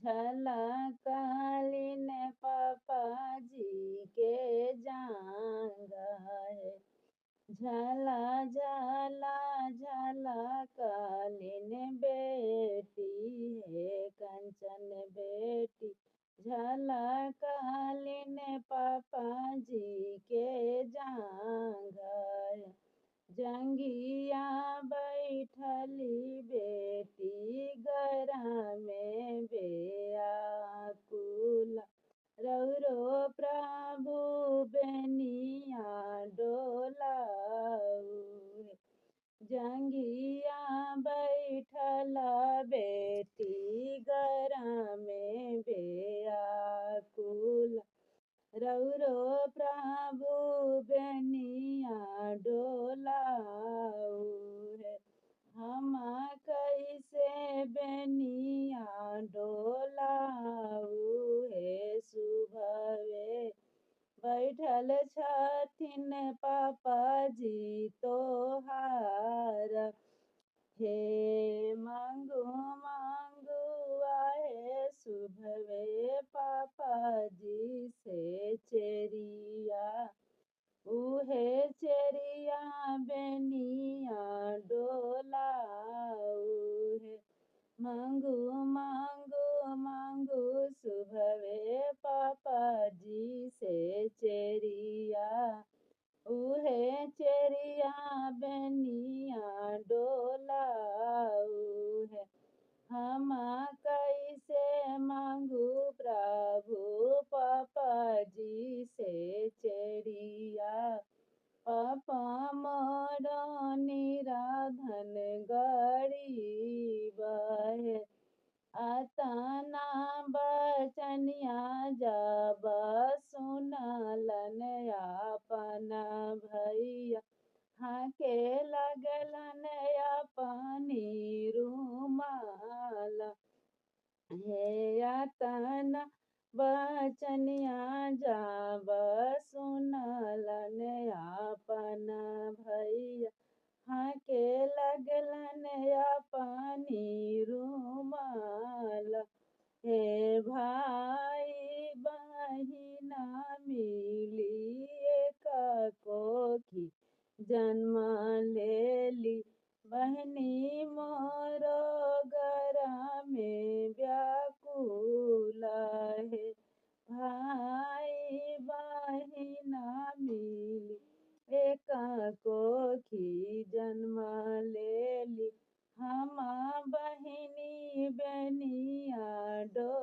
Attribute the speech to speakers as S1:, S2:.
S1: झलकालीन पापा जी के जांगा है। झला झला झलकालीन बेटी है कंचन बेटी। झलकालीन पापा जी के जांगा है। जंगिया बैठली बेटी गरा में बेआकुल। रौरो प्रभु बेनिया डोलाऊ। जंगिया बैठल बेटी गरा में बेआकुल। रौरो प्रभु बेनिया डोलाऊ है। हम कैसे बेनिया डोलाऊ है। सुबहे बैठल छथिन पापा जी तोहार। हे मांगू मांगू आहे सुबहे पापा जी से चेरिया। उहे चेरिया बेनिया डोलाऊ है। मांगू मांगू मांगू सुबहे पापा जी से चेरिया। उहे चेरिया बेनिया डोलाऊ है। हम कैसे मांगू प्रभु पापा जी से चेरिया। पापा मोरो निराधन गरीब है। अतना बचनिया जब सुनलन अपन भैया। हाके लगलन अपनी रुमाल। हे अतना बचनिया जब सुनलन अपन भैया। हाके लगलन अपनी रुमाल। हे भाई बहिना मिली एक कोखी जन्म लेली। बहनी मोरो गरा में व्याकुल है। भाई बहिना मिली एक कोखी जन्म लेली। हम बहिनी बेनिया डो